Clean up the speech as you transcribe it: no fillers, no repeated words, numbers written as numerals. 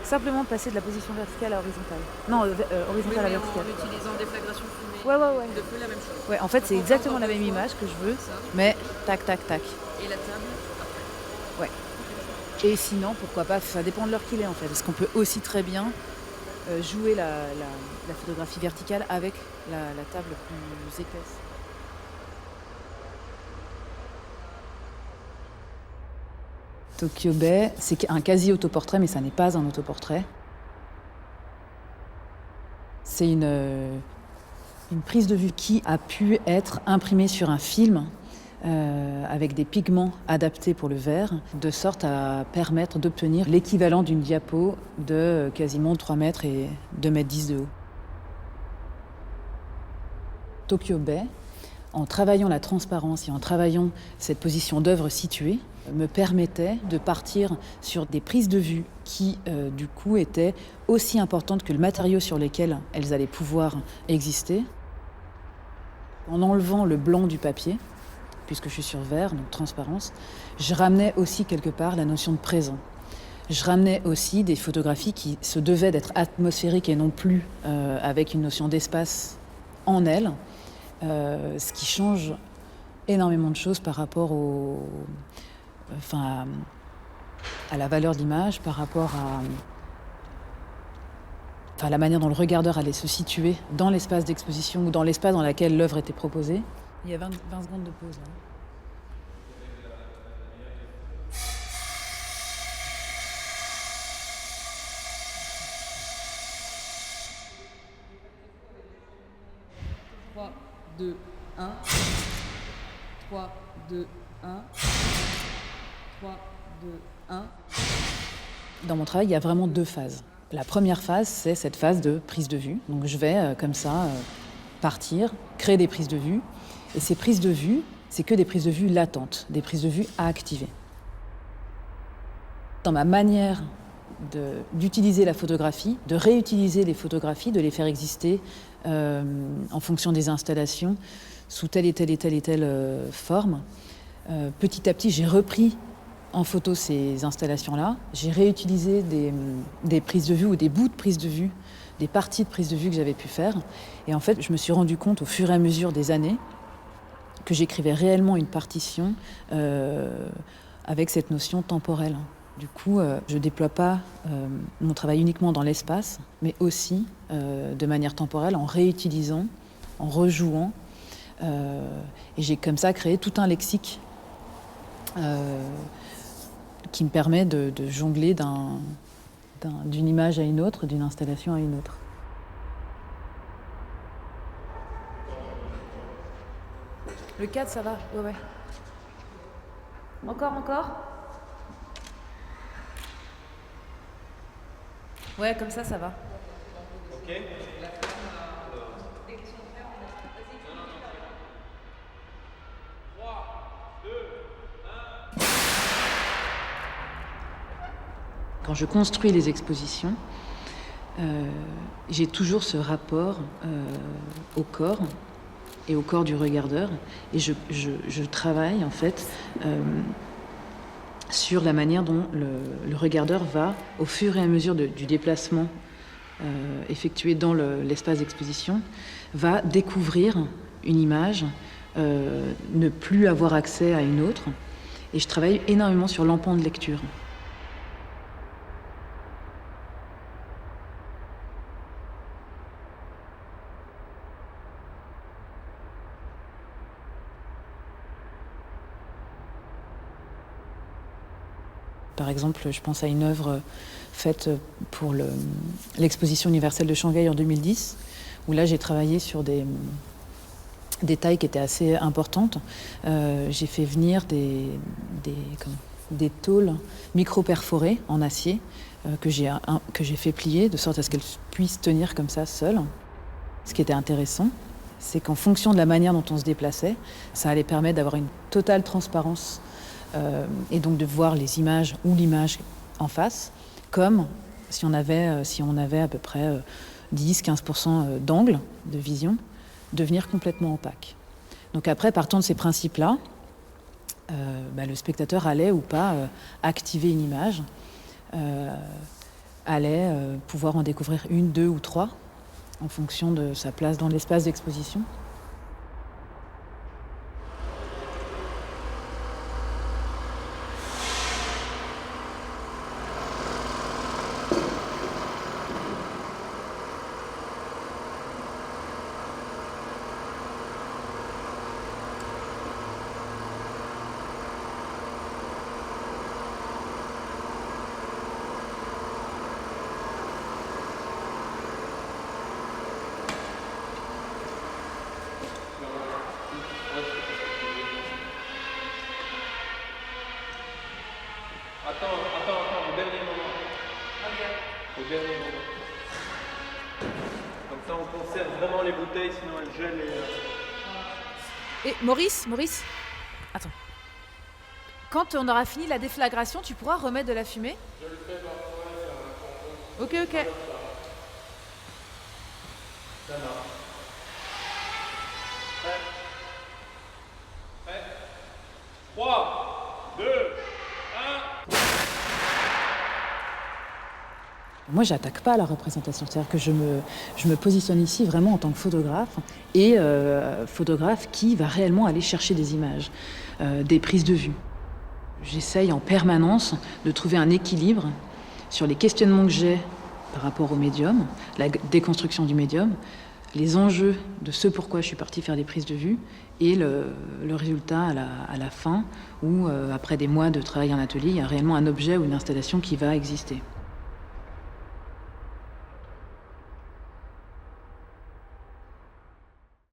Simplement passer de la position verticale à horizontale. Non, horizontale à Oui, mais verticale. en utilisant déflagration fumée Ouais. de feu, la même chose. Ouais, en fait, Donc c'est on fait exactement encore la deux même fois image que je veux, ça mais tac, tac, tac. et la table après. Ouais. Et sinon, pourquoi pas, ça dépend de l'heure qu'il est en fait. Parce qu'on peut aussi très bien jouer la photographie verticale avec la table plus épaisse. Tokyo Bay, c'est un quasi-autoportrait, mais ça n'est pas un autoportrait. C'est une prise de vue qui a pu être imprimée sur un film avec des pigments adaptés pour le verre, de sorte à permettre d'obtenir l'équivalent d'une diapo de quasiment 3 mètres et 2 mètres 10 de haut. Tokyo Bay, en travaillant la transparence et en travaillant cette position d'œuvre située, me permettait de partir sur des prises de vue qui, du coup, étaient aussi importantes que le matériau sur lequel elles allaient pouvoir exister. En enlevant le blanc du papier, puisque je suis sur verre, donc transparence, je ramenais aussi quelque part la notion de présent. Je ramenais aussi des photographies qui se devaient d'être atmosphériques et non plus avec une notion d'espace en elles, ce qui change énormément de choses par rapport à la valeur de l'image, par rapport à la manière dont le regardeur allait se situer dans l'espace d'exposition ou dans l'espace dans lequel l'œuvre était proposée. Il y a 20 secondes de pause. Là. 3, 2, 1. 3, 2, 1. 3, 2, 1. Dans mon travail, il y a vraiment 2 phases. La première phase, c'est cette phase de prise de vue. Donc je vais, comme ça, partir, créer des prises de vue. Et ces prises de vue, c'est que des prises de vue latentes, des prises de vue à activer. Dans ma manière d'utiliser la photographie, de réutiliser les photographies, de les faire exister en fonction des installations, sous telle et telle forme, petit à petit, j'ai repris en photo ces installations-là. J'ai réutilisé des prises de vue ou des bouts de prises de vue, des parties de prises de vue que j'avais pu faire. Et en fait, je me suis rendu compte au fur et à mesure des années que j'écrivais réellement une partition avec cette notion temporelle. Du coup, je ne déploie pas mon travail uniquement dans l'espace, mais aussi de manière temporelle en réutilisant, en rejouant. Et j'ai comme ça créé tout un lexique qui me permet de jongler d'une image à une autre, d'une installation à une autre. Le 4, ça va? Ouais. Encore? Ouais, comme ça va. Ok. Quand je construis les expositions, j'ai toujours ce rapport au corps et au corps du regardeur. Et je travaille en fait sur la manière dont le regardeur va, au fur et à mesure du déplacement effectué dans l'espace d'exposition, va découvrir une image, ne plus avoir accès à une autre. Et je travaille énormément sur l'empan de lecture. Par exemple, je pense à une œuvre faite pour l'exposition universelle de Shanghai en 2010, où là j'ai travaillé sur des tailles qui étaient assez importantes. J'ai fait venir des tôles micro-perforées en acier que j'ai fait plier de sorte à ce qu'elles puissent tenir comme ça seules. Ce qui était intéressant, c'est qu'en fonction de la manière dont on se déplaçait, ça allait permettre d'avoir une totale transparence et donc de voir les images ou l'image en face, comme si on avait à peu près 10-15% d'angle de vision, devenir complètement opaque. Donc après, partant de ces principes-là, le spectateur allait ou pas activer une image allait pouvoir en découvrir une, deux ou trois, en fonction de sa place dans l'espace d'exposition. Attends, au dernier moment. Au dernier moment. Comme ça, on conserve vraiment les bouteilles, sinon elles gèlent et... Et Maurice, attends. Quand on aura fini la déflagration, tu pourras remettre de la fumée? Je le fais parfois, c'est un... Ok. Ça marche. Prêt. 3, 2, 1... Moi, j'attaque pas la représentation, c'est-à-dire que je me positionne ici vraiment en tant que photographe, et photographe qui va réellement aller chercher des images, des prises de vue. J'essaye en permanence de trouver un équilibre sur les questionnements que j'ai par rapport au médium, la déconstruction du médium, les enjeux de ce pourquoi je suis partie faire des prises de vue, et le résultat à la fin, où après des mois de travail en atelier, il y a réellement un objet ou une installation qui va exister.